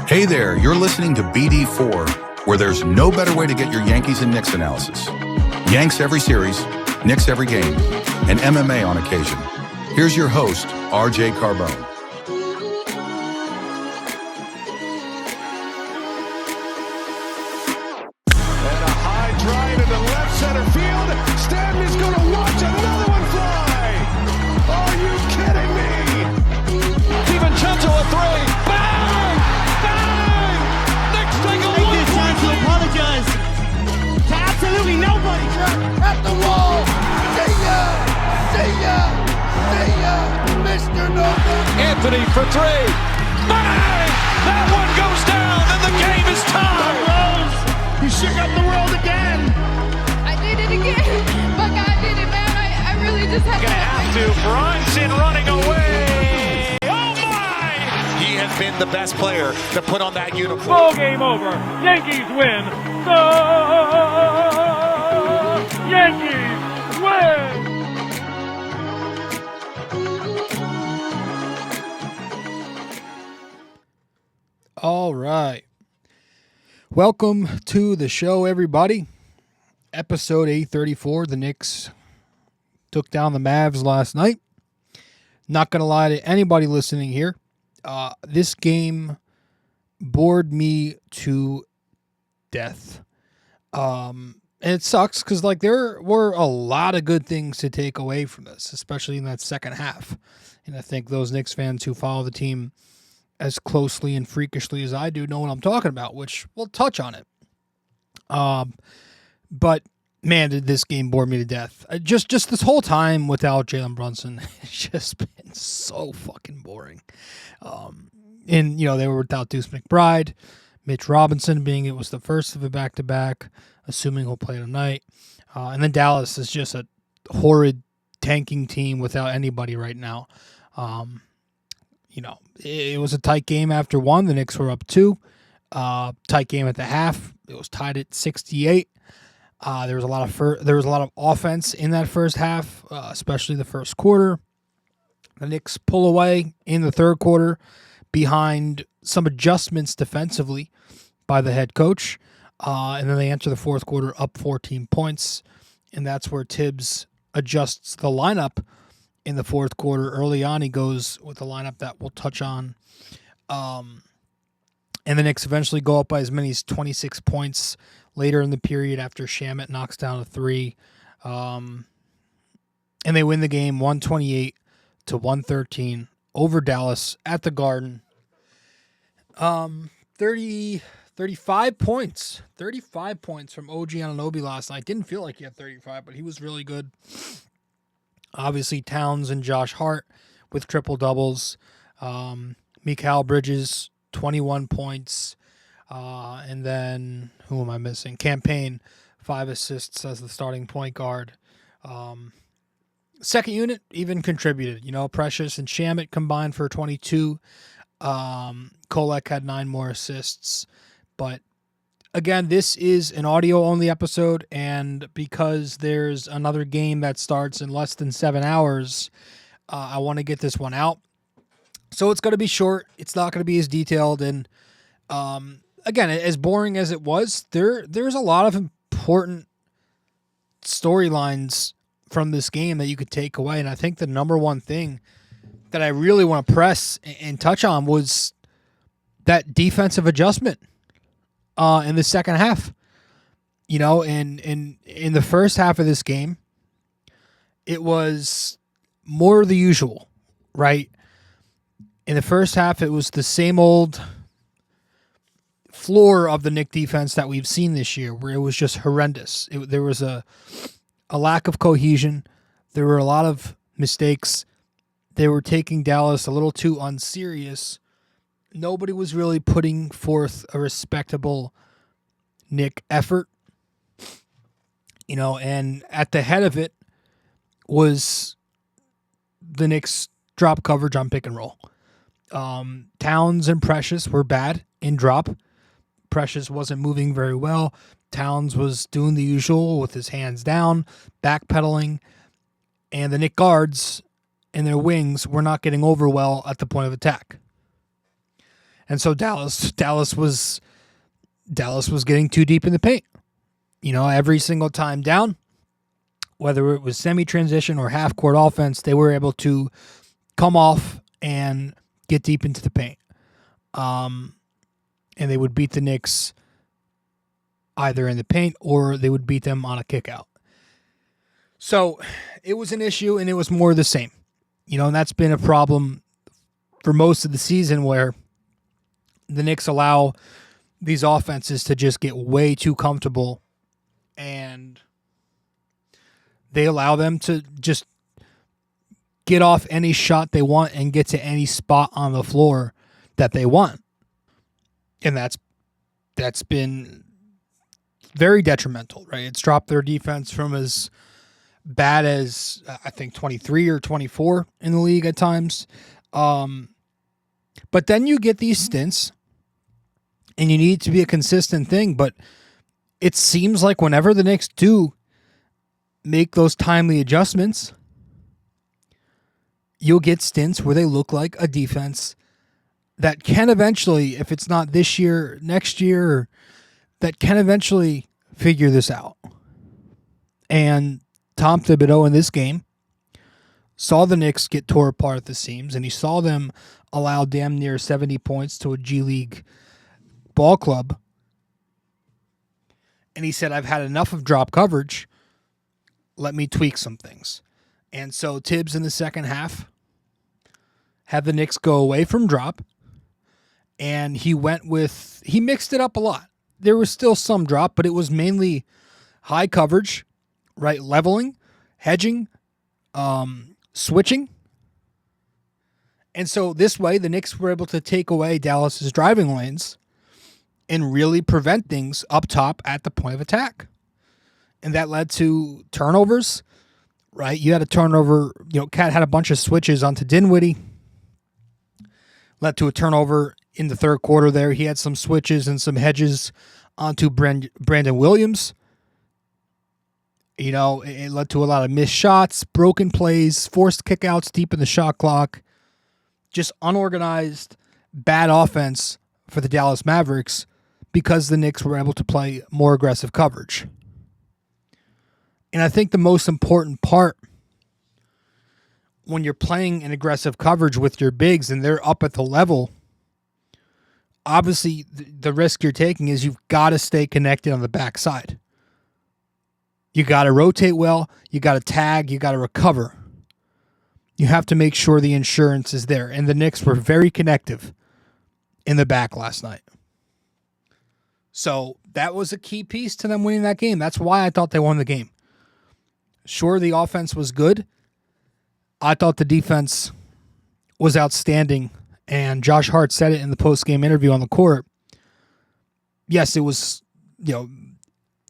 Hey there, you're listening to BD4, where there's no better way to get your Yankees and Knicks analysis. Yanks every series, Knicks every game, and MMA on occasion. Here's your host, RJ Carbone. And a high drive into left center field. Stanley's going to watch another one fly. Are you kidding me? DiVincenzo a three. Bang! Bang! Knicks take a Take this chance to apologize to absolutely nobody. At the wall. See ya! See ya! See ya! Mr. Nova. Anthony for three. Bang! That one goes down and the game is tied. Rose, you shook up the world again. I did it again. But God did it, man. I really just had Gonna have to. Brunson running away. Oh my! He has been the best player to put on that uniform. Ball game over. Yankees win. The Yankees win. All right. Welcome to the show, everybody. Episode 834. The Knicks took down the Mavs last night. Not going to lie to anybody listening here. This game bored me to death. And it sucks because there were a lot of good things to take away from this, especially in that second half. And I think those Knicks fans who follow the team as closely and freakishly as I do know what I'm talking about, which we'll touch on it. But man, did this game bore me to death. Just this whole time without Jalen Brunson, it's just been so fucking boring. And they were without Deuce McBride, Mitch Robinson it was the first of a back-to-back, assuming he'll play tonight. And then Dallas is just a horrid tanking team without anybody right now. It was a tight game after one. The Knicks were up 2. Tight game at the half. It was tied at 68. There was a lot of offense in that first half, especially the first quarter. The Knicks pull away in the third quarter behind some adjustments defensively by the head coach, and then they enter the fourth quarter up 14 points, and that's where Thibs adjusts the lineup. In the fourth quarter, early on, he goes with a lineup that we'll touch on. And the Knicks eventually go up by as many as 26 points later in the period after Shamet knocks down a 3. And they win the game 128-113 over Dallas at the Garden. 35 points. 35 points from OG Anunoby last night. Didn't feel like he had 35, but he was really good. Obviously, Towns and Josh Hart with triple doubles. Mikal Bridges, 21 points. And then, who am I missing? Campaign, 5 assists as the starting point guard. Second unit even contributed. Precious and Shamet combined for 22. Kolek had 9 more assists. But again, this is an audio-only episode, and because there's another game that starts in less than 7 hours, I want to get this one out. So it's going to be short. It's not going to be as detailed, and again, as boring as it was, there's a lot of important storylines from this game that you could take away, and I think the number one thing that I really want to press and touch on was that defensive adjustment. In the second half, and in the first half of this game, it was more the usual, right? In the first half, it was the same old floor of the Knick defense that we've seen this year, where it was just horrendous. There was a lack of cohesion. There were a lot of mistakes. They were taking Dallas a little too unserious. Nobody was really putting forth a respectable Knick effort, and at the head of it was the Knicks drop coverage on pick and roll. Towns and Precious were bad in drop. Precious wasn't moving very well. Towns was doing the usual with his hands down, backpedaling, and the Knick guards and their wings were not getting over well at the point of attack. And so Dallas was getting too deep in the paint. Every single time down, whether it was semi-transition or half-court offense, they were able to come off and get deep into the paint. And they would beat the Knicks either in the paint or they would beat them on a kick-out. So it was an issue, and it was more of the same. And that's been a problem for most of the season, where the Knicks allow these offenses to just get way too comfortable, and they allow them to just get off any shot they want and get to any spot on the floor that they want. And that's been very detrimental, right? It's dropped their defense from as bad as, I think, 23 or 24 in the league at times. But then you get these stints, and you need it to be a consistent thing. But it seems like whenever the Knicks do make those timely adjustments, you'll get stints where they look like a defense that can eventually, if it's not this year, next year, that can eventually figure this out. And Tom Thibodeau in this game saw the Knicks get tore apart at the seams, and he saw them allow damn near 70 points to a G League ball club. And he said, I've had enough of drop coverage. Let me tweak some things. And so Thibs in the second half had the Knicks go away from drop, and he mixed it up a lot. There was still some drop, but it was mainly high coverage, right? Leveling, hedging, switching. And so this way, the Knicks were able to take away Dallas's driving lanes and really prevent things up top at the point of attack. And that led to turnovers, right? You had a turnover, Cat had a bunch of switches onto Dinwiddie. Led to a turnover in the third quarter there. He had some switches and some hedges onto Brandon Williams. It led to a lot of missed shots, broken plays, forced kickouts deep in the shot clock. Just unorganized, bad offense for the Dallas Mavericks because the Knicks were able to play more aggressive coverage. And I think the most important part when you're playing an aggressive coverage with your bigs and they're up at the level, obviously the risk you're taking is you've got to stay connected on the backside. You got to rotate well, you got to tag, you got to recover. You have to make sure the insurance is there. And the Knicks were very connective in the back last night. So that was a key piece to them winning that game. That's why I thought they won the game. Sure, the offense was good. I thought the defense was outstanding. And Josh Hart said it in the post-game interview on the court. Yes, it was,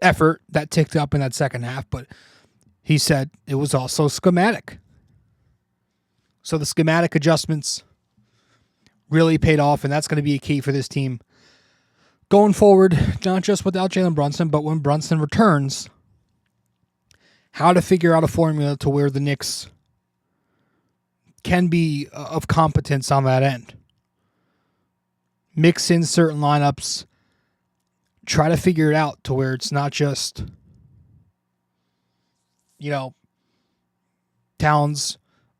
effort that ticked up in that second half, but he said it was also schematic. So the schematic adjustments really paid off, and that's going to be a key for this team going forward, not just without Jalen Brunson, but when Brunson returns, how to figure out a formula to where the Knicks can be of competence on that end. Mix in certain lineups, try to figure it out to where it's not just, Towns,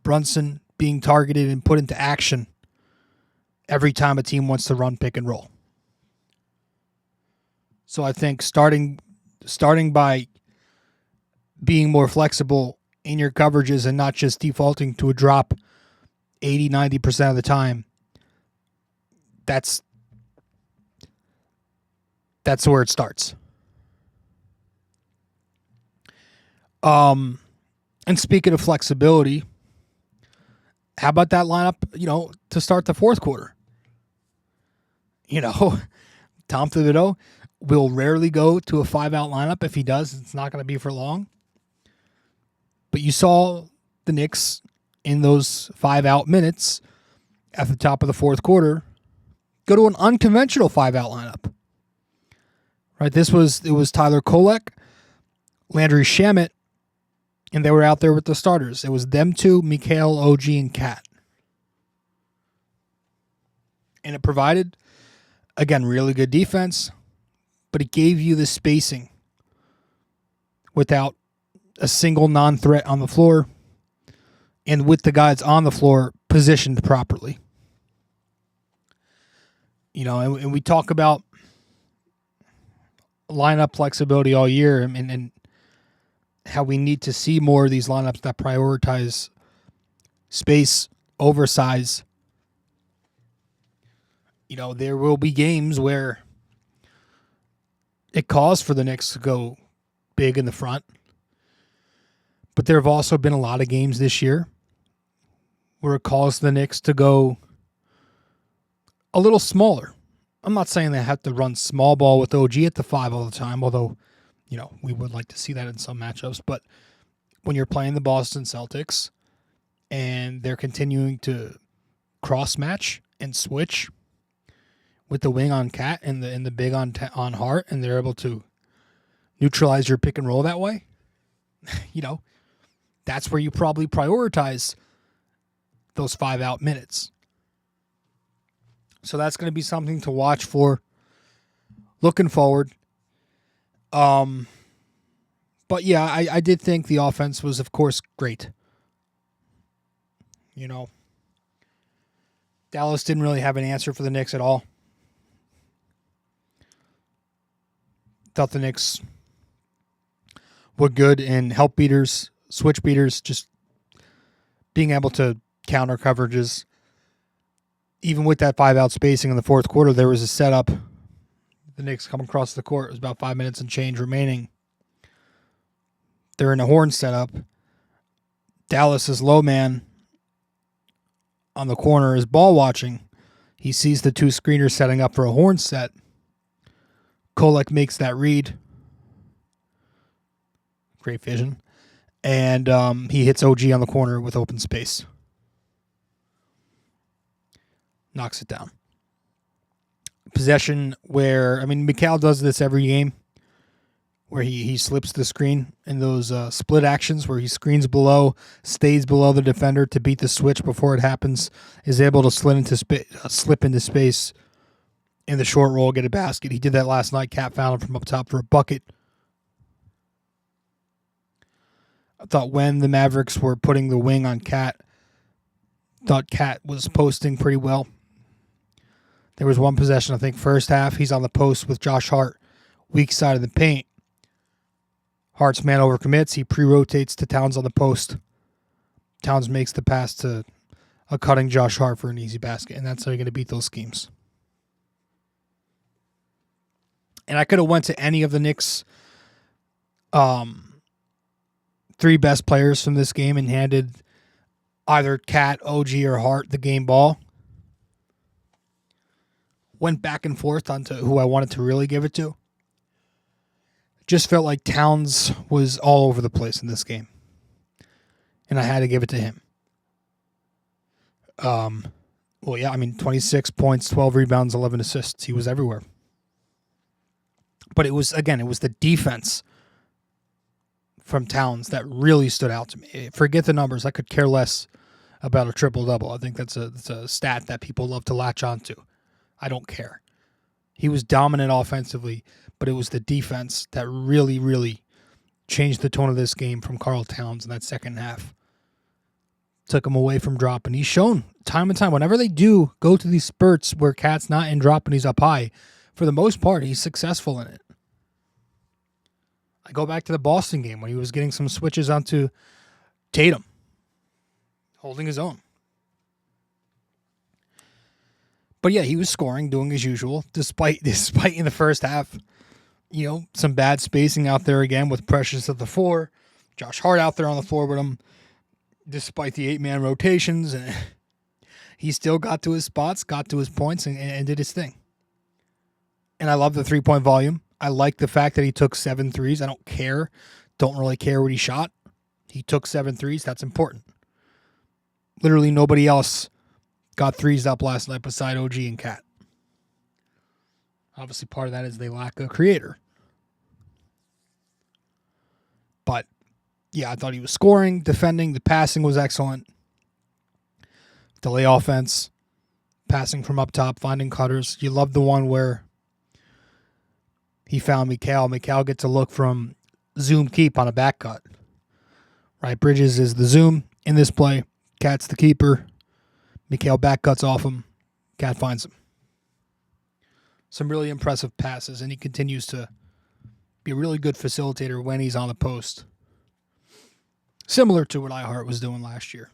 Brunson being targeted and put into action every time a team wants to run pick and roll. So I think starting by being more flexible in your coverages and not just defaulting to a drop 80-90% of the time, that's where it starts. And speaking of flexibility, how about that lineup, to start the fourth quarter? Tom Thibodeau will rarely go to a 5-out lineup. If he does, it's not going to be for long. But you saw the Knicks in those 5-out minutes at the top of the fourth quarter go to an unconventional 5-out lineup. Right? It was Tyler Kolek, Landry Shamet, And they were out there with the starters. It was them two, Mikhail, OG, and Cat. And it provided, again, really good defense, but it gave you the spacing without a single non-threat on the floor and with the guys on the floor positioned properly. You know, and we talk about lineup flexibility all year and how we need to see more of these lineups that prioritize space over size. You know, there will be games where it calls for the Knicks to go big in the front. But there have also been a lot of games this year where it calls the Knicks to go a little smaller. I'm not saying they have to run small ball with OG at the 5 all the time, although, you know, we would like to see that in some matchups. But when you're playing the Boston Celtics and they're continuing to cross-match and switch with the wing on Cat and the big on Hart, and they're able to neutralize your pick and roll that way, you know, that's where you probably prioritize those 5-out minutes. So that's going to be something to watch for looking forward. But yeah, I did think the offense was, of course, great. You know, Dallas didn't really have an answer for the Knicks at all. Thought the Knicks were good in help beaters, switch beaters, just being able to counter coverages. Even with that 5-out spacing in the fourth quarter, there was a setup. The Knicks come across the court. It was about 5 minutes and change remaining. They're in a horn setup. Dallas's low man on the corner is ball watching. He sees the two screeners setting up for a horn set. Kolek makes that read. Great vision. And he hits OG on the corner with open space. Knocks it down. Possession where, I mean, Mikal does this every game, where he slips the screen in those split actions where he screens below, stays below the defender to beat the switch before it happens, is able to slip into space in the short roll, get a basket. He did that last night. Cat found him from up top for a bucket. I thought when the Mavericks were putting the wing on Cat, thought Cat was posting pretty well. There was one possession, I think, first half. He's on the post with Josh Hart, weak side of the paint. Hart's man overcommits. He pre-rotates to Towns on the post. Towns makes the pass to a cutting Josh Hart for an easy basket, and that's how you're going to beat those schemes. And I could have went to any of the Knicks' 3 best players from this game and handed either Cat, OG, or Hart the game ball. Went back and forth onto who I wanted to really give it to. Just felt like Towns was all over the place in this game. And I had to give it to him. Well, yeah, I mean, 26 points, 12 rebounds, 11 assists. He was everywhere. But it was the defense from Towns that really stood out to me. Forget the numbers. I could care less about a triple-double. I think that's a stat that people love to latch onto. I don't care. He was dominant offensively, but it was the defense that really, really changed the tone of this game from Karl Towns in that second half. Took him away from dropping. He's shown time and time, whenever they do go to these spurts where Cat's not in drop and he's up high, for the most part, he's successful in it. I go back to the Boston game when he was getting some switches onto Tatum, holding his own. But yeah, he was scoring, doing his usual, despite in the first half, you know, some bad spacing out there again with Precious at the 4, Josh Hart out there on the floor with him, despite the 8-man rotations, and he still got to his spots, got to his points, and did his thing. And I love the 3-point volume. I like the fact that he took 7 threes. I don't really care what he shot. He took 7 threes. That's important. Literally nobody else got threes up last night beside OG and Cat. Obviously, part of that is they lack a creator. But I thought he was scoring, defending. The passing was excellent. Delay offense, passing from up top, finding cutters. You love the one where he found Mikal. Mikal gets a look from zoom keep on a back cut. Right, Bridges is the zoom in this play. Cat's the keeper. Mikal back cuts off him. Cat finds him. Some really impressive passes, and he continues to be a really good facilitator when he's on the post. Similar to what iHeart was doing last year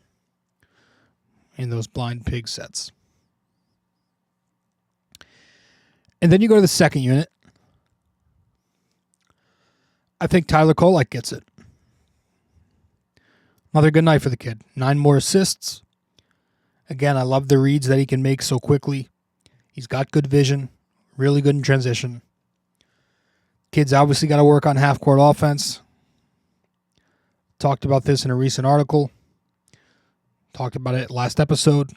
in those blind pig sets. And then you go to the second unit. I think Tyler Kolek gets it. Another good night for the kid. 9 more assists. Again, I love the reads that he can make so quickly. He's got good vision, really good in transition. Kid's obviously got to work on half-court offense. Talked about this in a recent article. Talked about it last episode.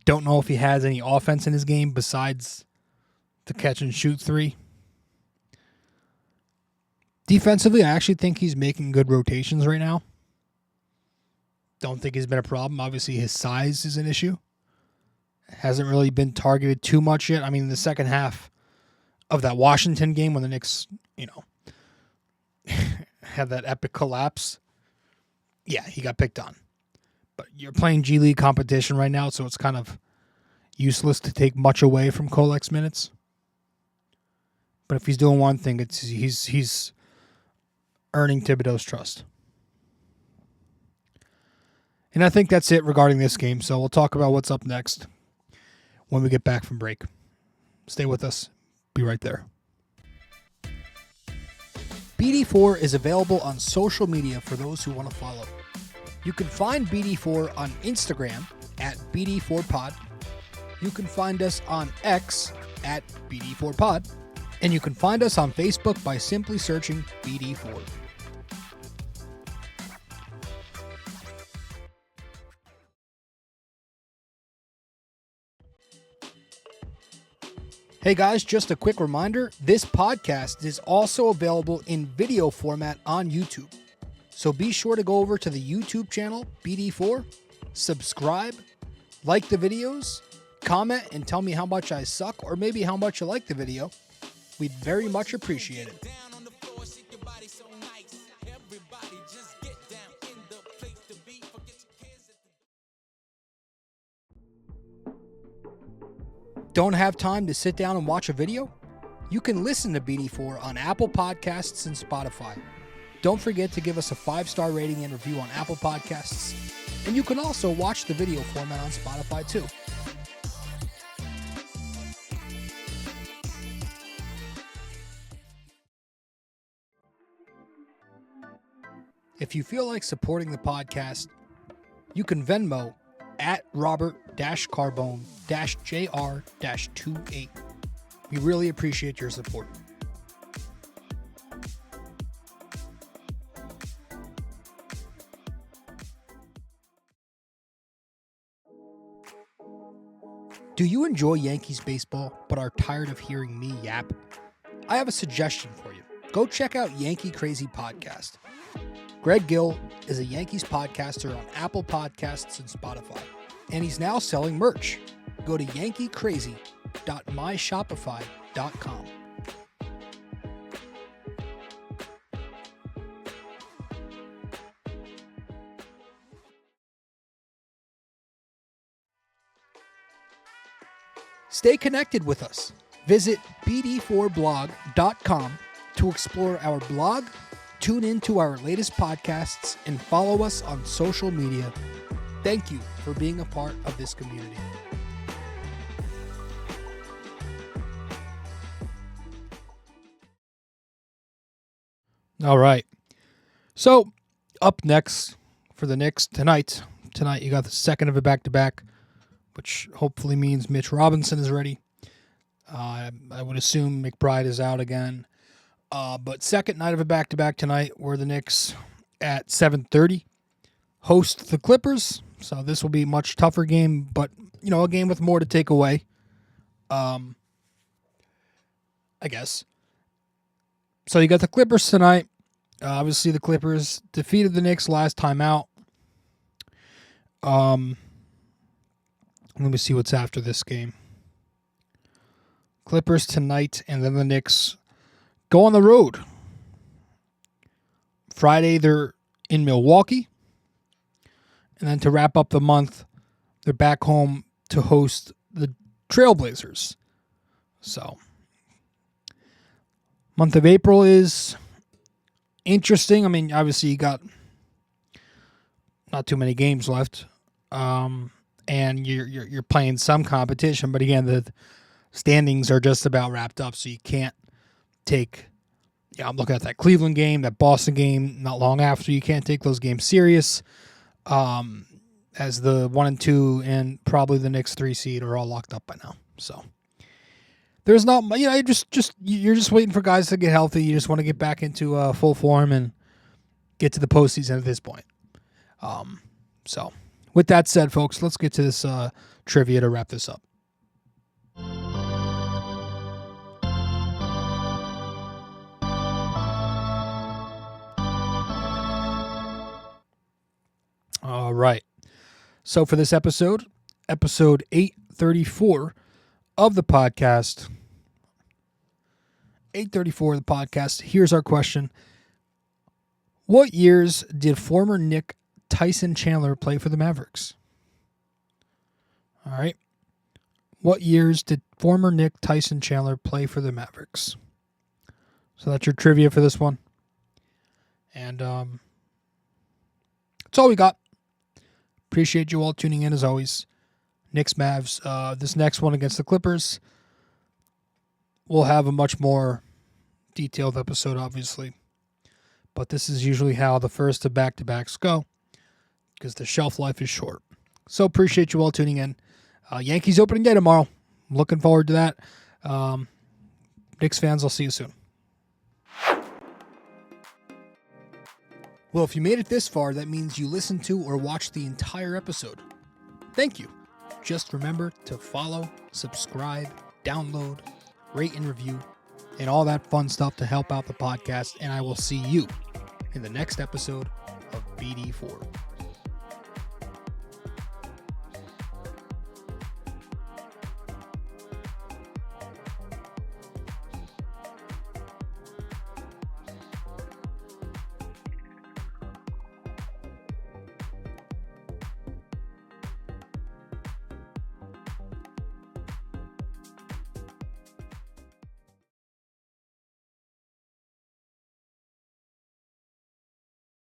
Don't know if he has any offense in his game besides the catch and shoot 3. Defensively, I actually think he's making good rotations right now. Don't think he's been a problem. Obviously, his size is an issue. Hasn't really been targeted too much yet. I mean, in the second half of that Washington game when the Knicks, had that epic collapse, yeah, he got picked on. But you're playing G League competition right now, so it's kind of useless to take much away from Kolek's minutes. But if he's doing one thing, it's he's earning Thibodeau's trust. And I think that's it regarding this game. So we'll talk about what's up next when we get back from break. Stay with us. Be right there. BD4 is available on social media for those who want to follow. You can find BD4 on Instagram at BD4Pod. You can find us on X at BD4Pod. And you can find us on Facebook by simply searching BD4. Hey guys, just a quick reminder, this podcast is also available in video format on YouTube. So be sure to go over to the YouTube channel, BD4, subscribe, like the videos, comment and tell me how much I suck or maybe how much you like the video. We'd very much appreciate it. Don't have time to sit down and watch a video? You can listen to BD4 on Apple Podcasts and Spotify. Don't forget to give us a 5-star rating and review on Apple Podcasts. And you can also watch the video format on Spotify too. If you feel like supporting the podcast, you can Venmo at Robert-Carbone-JR-28. We really appreciate your support. Do you enjoy Yankees baseball but are tired of hearing me yap? I have a suggestion for you. Go check out Yankee Crazy Podcast. Greg Gill is a Yankees podcaster on Apple Podcasts and Spotify, and he's now selling merch. Go to yankeecrazy.myshopify.com. Stay connected with us. Visit BD4blog.com to explore our blog, tune into our latest podcasts, and follow us on social media. Thank you for being a part of this community. All right. So, up next for the Knicks tonight you got the second of a back-to-back, which hopefully means Mitch Robinson is ready. I would assume McBride is out again. But second night of a back-to-back tonight, where the Knicks at 7:30 host the Clippers. So this will be a much tougher game, but, a game with more to take away. I guess. So you got the Clippers tonight. Obviously, the Clippers defeated the Knicks last time out. Let me see what's after this game. Clippers tonight, and then the Knicks go on the road. Friday, they're in Milwaukee. And then to wrap up the month, they're back home to host the Trailblazers. So, month of April is interesting. I mean, obviously, you got not too many games left. And you're playing some competition. But again, the standings are just about wrapped up, so you can't take... Yeah, I'm looking at that Cleveland game, that Boston game not long after. You can't take those games serious as the 1 and 2 and probably the Knicks 3 seed are all locked up by now. So there's not, you're just waiting for guys to get healthy. You just want to get back into full form and get to the postseason at this point. So with that said, folks, let's get to this trivia to wrap this up. All right. So for this episode 834 of the podcast, here's our question. What years did former Knick Tyson Chandler play for the Mavericks? All right. What years did former Knick Tyson Chandler play for the Mavericks? So that's your trivia for this one. And that's all we got. Appreciate you all tuning in as always. Knicks, Mavs. This next one against the Clippers, we'll have a much more detailed episode, obviously. But this is usually how the first of back-to-backs go because the shelf life is short. So appreciate you all tuning in. Yankees opening day tomorrow. I'm looking forward to that. Knicks fans, I'll see you soon. Well, if you made it this far, that means you listened to or watched the entire episode. Thank you. Just remember to follow, subscribe, download, rate and review, and all that fun stuff to help out the podcast. And I will see you in the next episode of BD4.